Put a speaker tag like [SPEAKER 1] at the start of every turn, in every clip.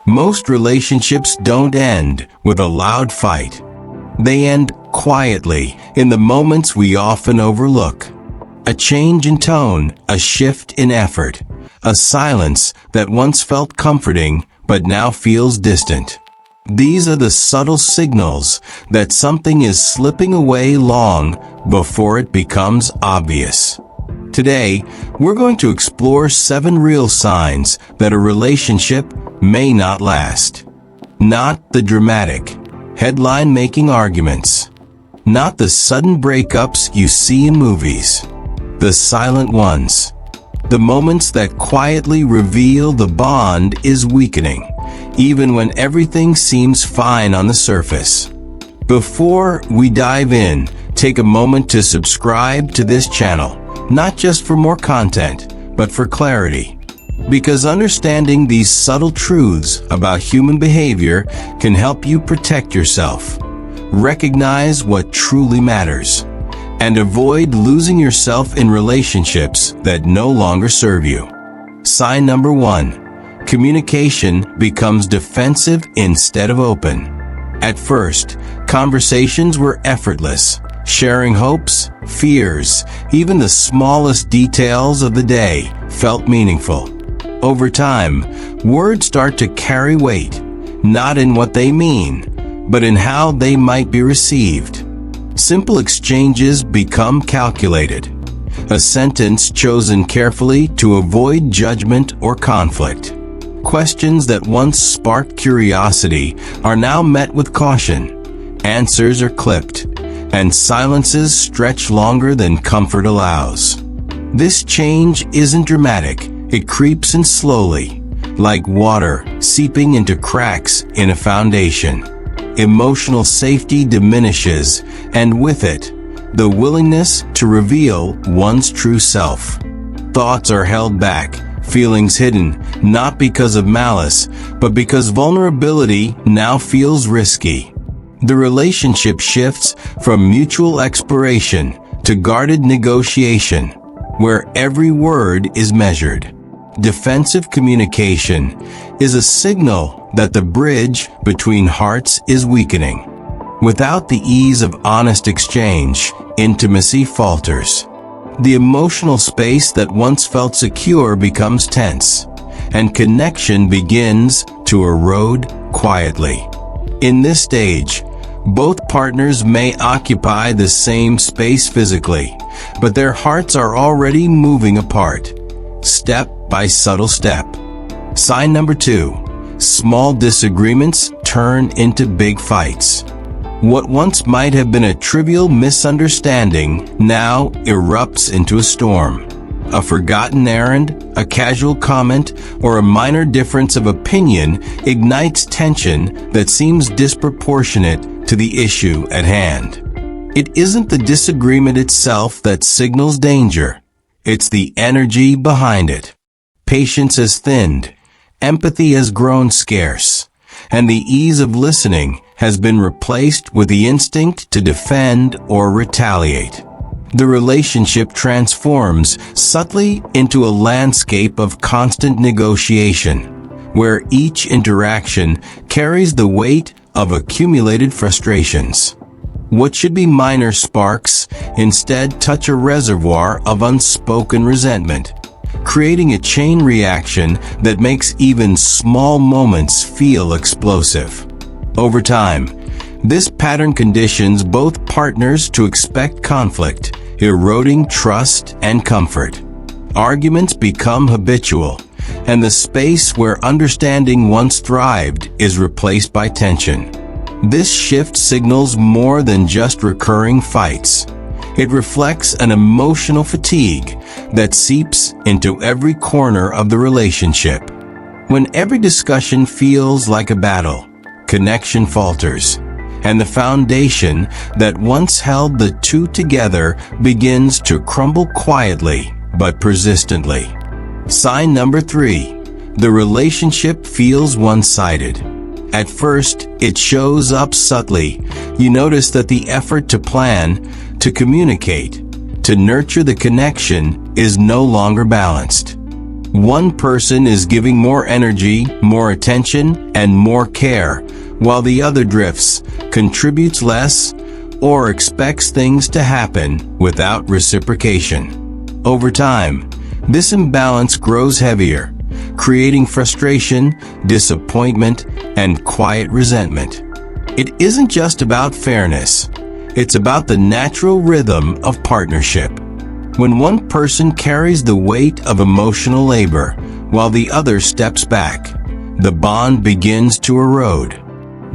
[SPEAKER 1] Most relationships don't end with a loud fight. They end quietly in the moments we often overlook. A change in tone, a shift in effort, a silence that once felt comforting but now feels distant. These are the subtle signals that something is slipping away long before it becomes obvious. Today, we're going to explore 7 real signs that a relationship may not last. Not the dramatic, headline-making arguments. Not the sudden breakups you see in movies. The silent ones. The moments that quietly reveal the bond is weakening, even when everything seems fine on the surface. Before we dive in, take a moment to subscribe to this channel, not just for more content, but for clarity. Because understanding these subtle truths about human behavior can help you protect yourself, recognize what truly matters, and avoid losing yourself in relationships that no longer serve you. Sign number 1. Communication becomes defensive instead of open. At first, conversations were effortless, sharing hopes, fears, even the smallest details of the day felt meaningful. Over time, words start to carry weight, not in what they mean, but in how they might be received. Simple exchanges become calculated, a sentence chosen carefully to avoid judgment or conflict. Questions that once sparked curiosity are now met with caution. Answers are clipped, and silences stretch longer than comfort allows. This change isn't dramatic. It creeps in slowly, like water seeping into cracks in a foundation. Emotional safety diminishes, and with it, the willingness to reveal one's true self. Thoughts are held back, feelings hidden, not because of malice, but because vulnerability now feels risky. The relationship shifts from mutual exploration to guarded negotiation, where every word is measured. Defensive communication is a signal that the bridge between hearts is weakening. Without the ease of honest exchange, intimacy falters. The emotional space that once felt secure becomes tense, and connection begins to erode quietly. In this stage, both partners may occupy the same space physically, but their hearts are already moving apart, step by subtle step. Sign number 2. Small disagreements turn into big fights. What once might have been a trivial misunderstanding now erupts into a storm. A forgotten errand, a casual comment, or a minor difference of opinion ignites tension that seems disproportionate to the issue at hand. It isn't the disagreement itself that signals danger. It's the energy behind it. Patience has thinned, empathy has grown scarce, and the ease of listening has been replaced with the instinct to defend or retaliate. The relationship transforms subtly into a landscape of constant negotiation, where each interaction carries the weight of accumulated frustrations. What should be minor sparks instead touch a reservoir of unspoken resentment, creating a chain reaction that makes even small moments feel explosive. Over time, this pattern conditions both partners to expect conflict, eroding trust and comfort. Arguments become habitual, and the space where understanding once thrived is replaced by tension. This shift signals more than just recurring fights. It reflects an emotional fatigue that seeps into every corner of the relationship. When every discussion feels like a battle, connection falters, and the foundation that once held the two together begins to crumble quietly but persistently. Sign number 3. The relationship feels one-sided. At first, it shows up subtly. You notice that the effort to plan, to communicate, to nurture the connection is no longer balanced. One person is giving more energy, more attention, and more care, while the other drifts, contributes less, or expects things to happen without reciprocation. Over time, this imbalance grows heavier, creating frustration, disappointment, and quiet resentment. It isn't just about fairness. It's about the natural rhythm of partnership. When one person carries the weight of emotional labor while the other steps back, the bond begins to erode.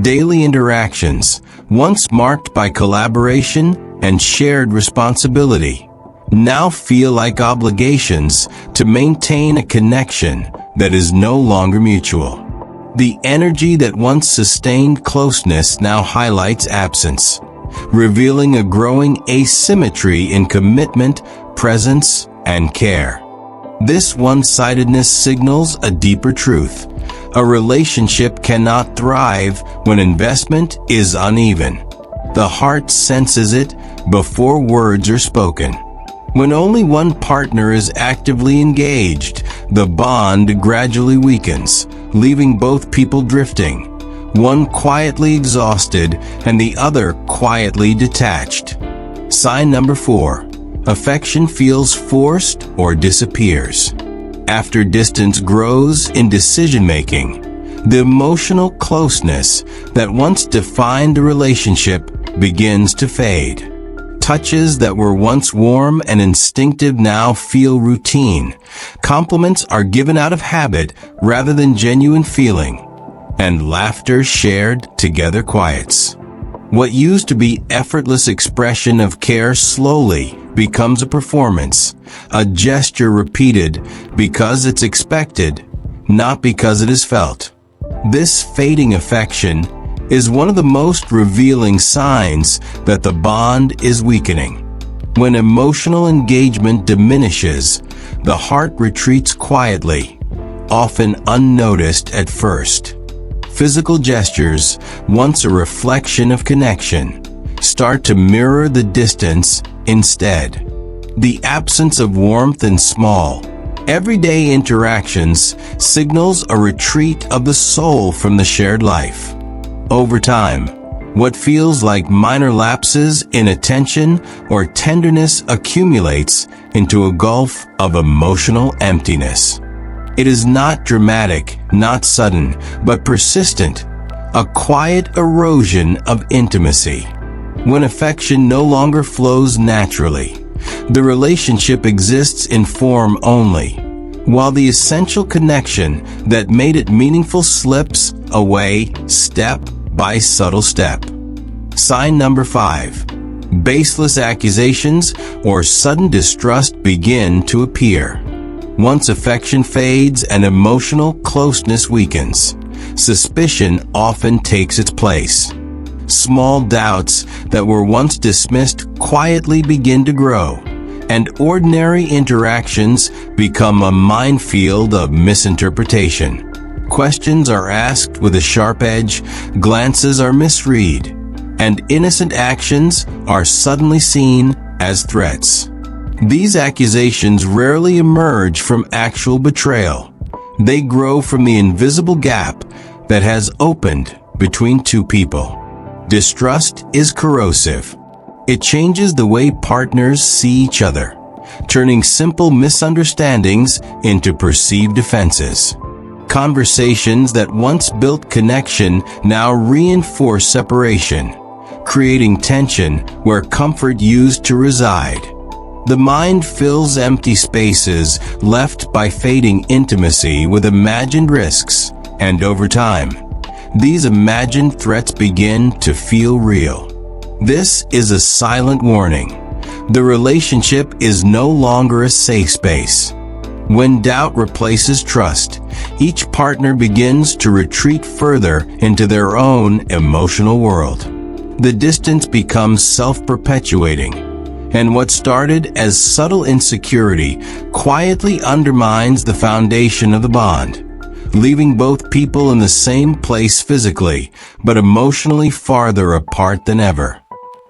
[SPEAKER 1] Daily interactions, once marked by collaboration and shared responsibility, now feel like obligations to maintain a connection that is no longer mutual. The energy that once sustained closeness now highlights absence, revealing a growing asymmetry in commitment, presence, and care. This one-sidedness signals a deeper truth. A relationship cannot thrive when investment is uneven. The heart senses it before words are spoken. When only one partner is actively engaged, the bond gradually weakens, leaving both people drifting, one quietly exhausted and the other quietly detached. Sign number 4. Affection feels forced or disappears. After distance grows in decision-making, the emotional closeness that once defined a relationship begins to fade. Touches that were once warm and instinctive now feel routine. Compliments are given out of habit rather than genuine feeling, and laughter shared together quiets. What used to be effortless expression of care slowly becomes a performance, a gesture repeated because it's expected, not because it is felt. This fading affection is one of the most revealing signs that the bond is weakening. When emotional engagement diminishes, the heart retreats quietly, often unnoticed at first. Physical gestures, once a reflection of connection, start to mirror the distance instead. The absence of warmth in small, everyday interactions signals a retreat of the soul from the shared life. Over time, what feels like minor lapses in attention or tenderness accumulates into a gulf of emotional emptiness. It is not dramatic, not sudden, but persistent, a quiet erosion of intimacy. When affection no longer flows naturally, the relationship exists in form only, while the essential connection that made it meaningful slips away step by subtle step. Sign number 5. Baseless accusations or sudden distrust begin to appear. Once affection fades and emotional closeness weakens, suspicion often takes its place. Small doubts that were once dismissed quietly begin to grow, and ordinary interactions become a minefield of misinterpretation. Questions are asked with a sharp edge, glances are misread, and innocent actions are suddenly seen as threats. These accusations rarely emerge from actual betrayal. They grow from the invisible gap that has opened between two people. Distrust is corrosive. It changes the way partners see each other, turning simple misunderstandings into perceived offenses. Conversations that once built connection now reinforce separation, creating tension where comfort used to reside. The mind fills empty spaces left by fading intimacy with imagined risks, and over time, these imagined threats begin to feel real. This is a silent warning. The relationship is no longer a safe space. When doubt replaces trust, each partner begins to retreat further into their own emotional world. The distance becomes self-perpetuating, and what started as subtle insecurity quietly undermines the foundation of the bond, leaving both people in the same place physically, but emotionally farther apart than ever.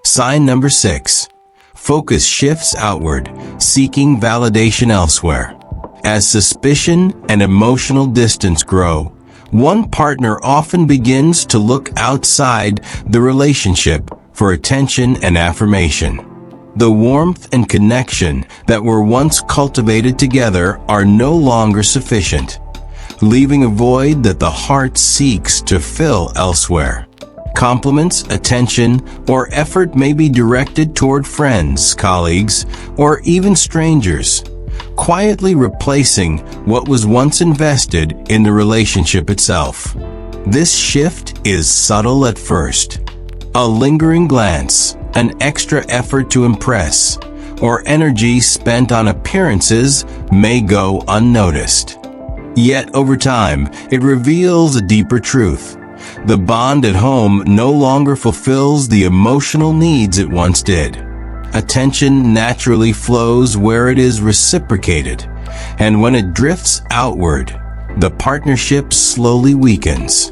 [SPEAKER 1] Sign number 6. Focus shifts outward, seeking validation elsewhere. As suspicion and emotional distance grow, one partner often begins to look outside the relationship for attention and affirmation. The warmth and connection that were once cultivated together are no longer sufficient, leaving a void that the heart seeks to fill elsewhere. Compliments, attention, or effort may be directed toward friends, colleagues, or even strangers, quietly replacing what was once invested in the relationship itself. This shift is subtle at first. A lingering glance, an extra effort to impress, or energy spent on appearances may go unnoticed. Yet over time, it reveals a deeper truth. The bond at home no longer fulfills the emotional needs it once did. Attention naturally flows where it is reciprocated, and when it drifts outward, the partnership slowly weakens.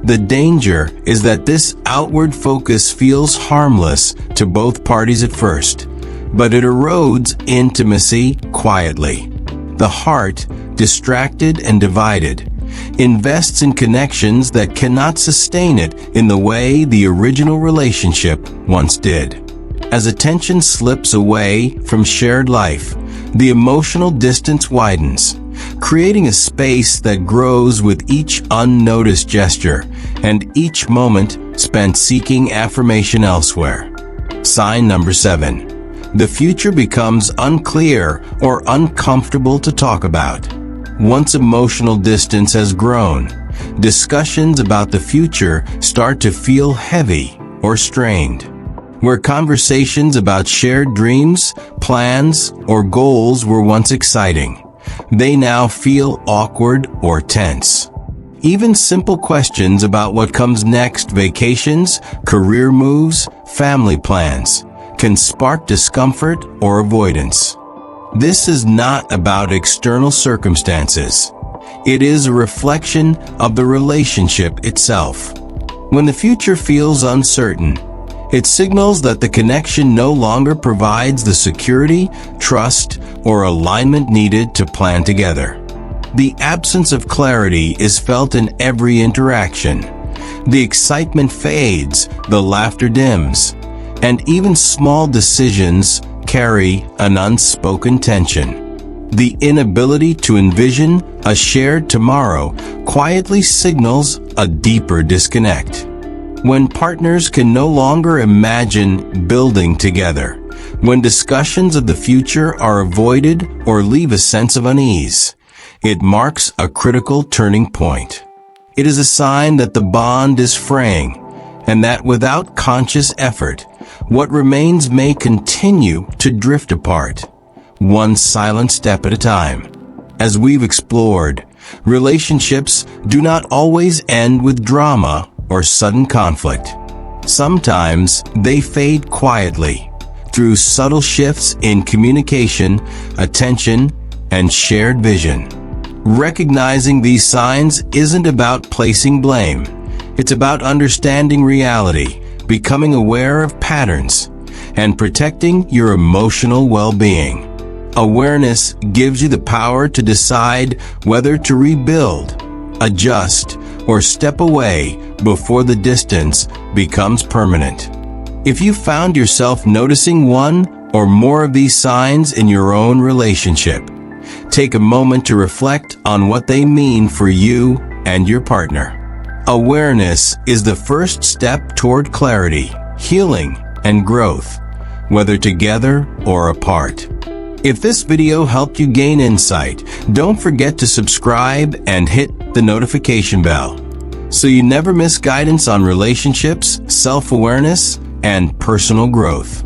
[SPEAKER 1] The danger is that this outward focus feels harmless to both parties at first, but it erodes intimacy quietly. The heart, distracted and divided, invests in connections that cannot sustain it in the way the original relationship once did. As attention slips away from shared life, the emotional distance widens, creating a space that grows with each unnoticed gesture and each moment spent seeking affirmation elsewhere. Sign number 7. The future becomes unclear or uncomfortable to talk about. Once emotional distance has grown, discussions about the future start to feel heavy or strained. Where conversations about shared dreams, plans, or goals were once exciting, they now feel awkward or tense. Even simple questions about what comes next, vacations, career moves, family plans, can spark discomfort or avoidance. This is not about external circumstances. It is a reflection of the relationship itself. When the future feels uncertain, it signals that the connection no longer provides the security, trust, or alignment needed to plan together. The absence of clarity is felt in every interaction. The excitement fades, the laughter dims, and even small decisions carry an unspoken tension. The inability to envision a shared tomorrow quietly signals a deeper disconnect. When partners can no longer imagine building together, when discussions of the future are avoided or leave a sense of unease, it marks a critical turning point. It is a sign that the bond is fraying, and that without conscious effort, what remains may continue to drift apart, one silent step at a time. As we've explored, relationships do not always end with drama or sudden conflict. Sometimes they fade quietly through subtle shifts in communication, attention, and shared vision. Recognizing these signs isn't about placing blame. It's about understanding reality, becoming aware of patterns, and protecting your emotional well-being. Awareness gives you the power to decide whether to rebuild, adjust, or step away before the distance becomes permanent. If you found yourself noticing one or more of these signs in your own relationship, take a moment to reflect on what they mean for you and your partner. Awareness is the first step toward clarity, healing, and growth, whether together or apart. If this video helped you gain insight, don't forget to subscribe and hit the notification bell so you never miss guidance on relationships, self-awareness, and personal growth.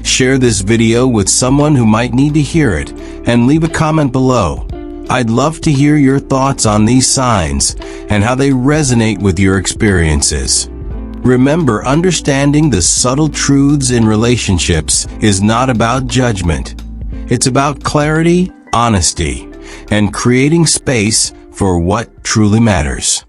[SPEAKER 1] Share this video with someone who might need to hear it and leave a comment below. I'd love to hear your thoughts on these signs and how they resonate with your experiences. Remember, understanding the subtle truths in relationships is not about judgment. It's about clarity, honesty, and creating space for what truly matters.